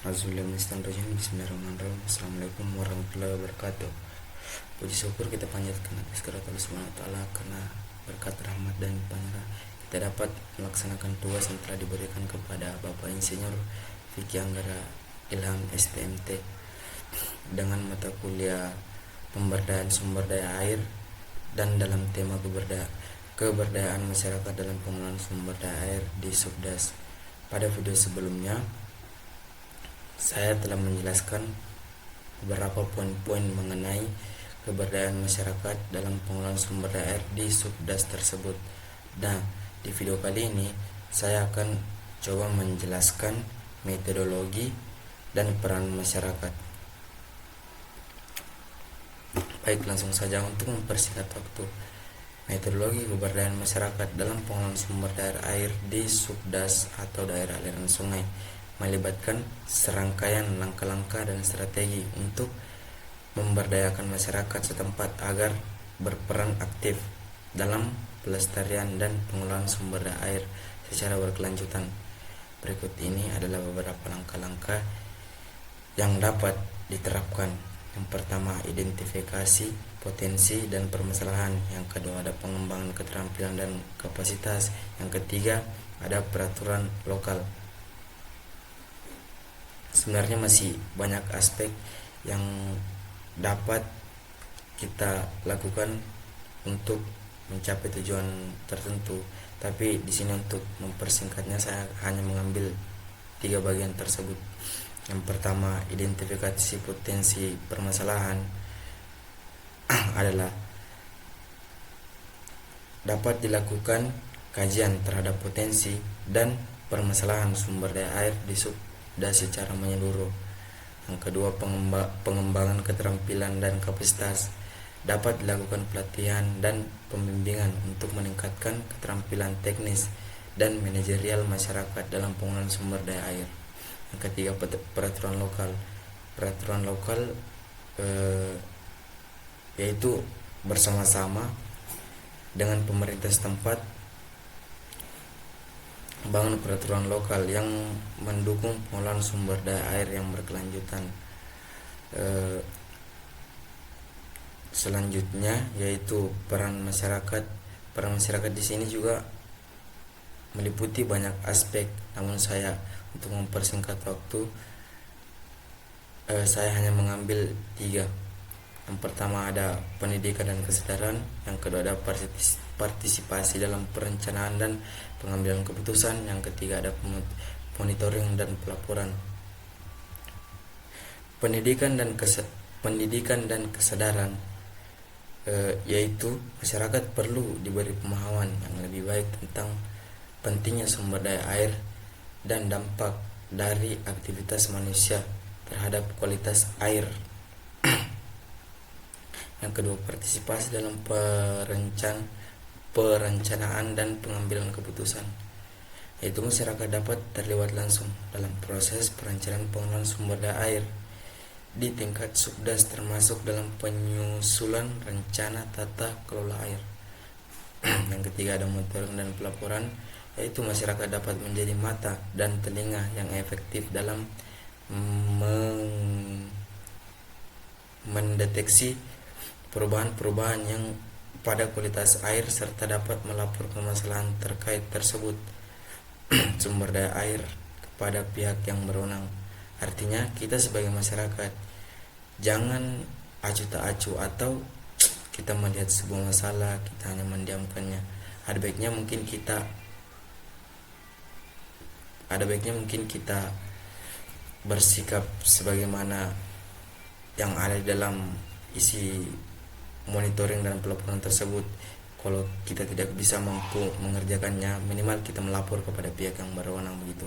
Auzubillahiminasyaitonirrajim. Bismillahirrahmanirrahim. Assalamualaikum warahmatullahi wabarakatuh. Puji syukur kita panjatkan atas kehadirat Allah Subhanahu wa taala, karena berkat rahmat dan limpahnya kita dapat melaksanakan tugas yang telah diberikan kepada Bapak Insinyur Vicky Anggara Ilham STMT dengan mata kuliah pemberdayaan sumber daya air dan dalam tema keberdayaan masyarakat dalam pengelolaan sumber daya air di Subdas. Pada video sebelumnya saya telah menjelaskan beberapa poin-poin mengenai keberdayaan masyarakat dalam pengelolaan sumber daya air di Subdas tersebut. Nah, di video kali ini saya akan coba menjelaskan metodologi dan peran masyarakat. Baik, langsung saja untuk mempersingkat waktu. Metodologi keberdayaan masyarakat dalam pengelolaan sumber daya air di Subdas atau daerah aliran sungai melibatkan serangkaian langkah-langkah dan strategi untuk memberdayakan masyarakat setempat agar berperan aktif dalam pelestarian dan pengelolaan sumber daya air secara berkelanjutan. Berikut ini adalah beberapa langkah-langkah yang dapat diterapkan. Yang pertama, identifikasi potensi dan permasalahan. Yang kedua, ada pengembangan keterampilan dan kapasitas. Yang ketiga, ada peraturan lokal. Sebenarnya masih banyak aspek yang dapat kita lakukan untuk mencapai tujuan tertentu, tapi di sini untuk mempersingkatnya saya hanya mengambil 3 bagian tersebut. Yang pertama, identifikasi potensi permasalahan adalah dapat dilakukan kajian terhadap potensi dan permasalahan sumber daya air di Subdas secara menyeluruh. Yang kedua, pengembangan keterampilan dan kapasitas. Dapat dilakukan pelatihan dan pembimbingan untuk meningkatkan keterampilan teknis dan manajerial masyarakat dalam pengelolaan sumber daya air. Yang ketiga, peraturan lokal. Peraturan lokal yaitu bersama-sama dengan pemerintah setempat membangun peraturan lokal yang mendukung pengelolaan sumber daya air yang berkelanjutan. Selanjutnya yaitu peran masyarakat. Peran masyarakat di sini juga meliputi banyak aspek, namun saya untuk mempersingkat waktu saya hanya mengambil 3. Yang pertama, ada pendidikan dan kesadaran. Yang kedua, ada partisipasi dalam perencanaan dan pengambilan keputusan. Yang ketiga, ada monitoring dan pelaporan. Pendidikan dan kesadaran yaitu masyarakat perlu diberi pemahaman yang lebih baik tentang pentingnya sumber daya air dan dampak dari aktivitas manusia terhadap kualitas air. Yang kedua, partisipasi dalam perencanaan dan pengambilan keputusan, yaitu masyarakat dapat terlibat langsung dalam proses perencanaan pengelolaan sumber daya air di tingkat Subdas, termasuk dalam penyusunan rencana tata kelola air. Yang ketiga, ada monitoring dan pelaporan, yaitu masyarakat dapat menjadi mata dan telinga yang efektif dalam mendeteksi perubahan-perubahan yang pada kualitas air serta dapat melapor permasalahan terkait tersebut sumber daya air kepada pihak yang berwenang. Artinya, kita sebagai masyarakat jangan acuh tak acuh atau kita melihat sebuah masalah kita hanya mendiamkannya. Ada baiknya mungkin kita bersikap sebagaimana yang ada dalam isi monitoring dan pelaporan tersebut. Kalau kita tidak bisa mampu mengerjakannya, minimal kita melapor kepada pihak yang berwenang, begitu.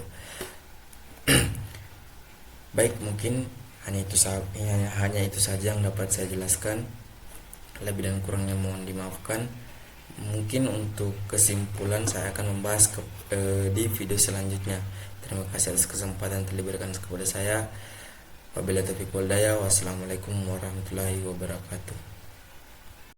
Baik, mungkin hanya itu saja yang dapat saya jelaskan. Lebih dan kurangnya mohon dimaafkan. Mungkin untuk kesimpulan saya akan membahas di video selanjutnya. Terima kasih atas kesempatan yang telah diberikan kepada saya. Wabillahi taufiq wal hidayah. Wassalamualaikum warahmatullahi wabarakatuh.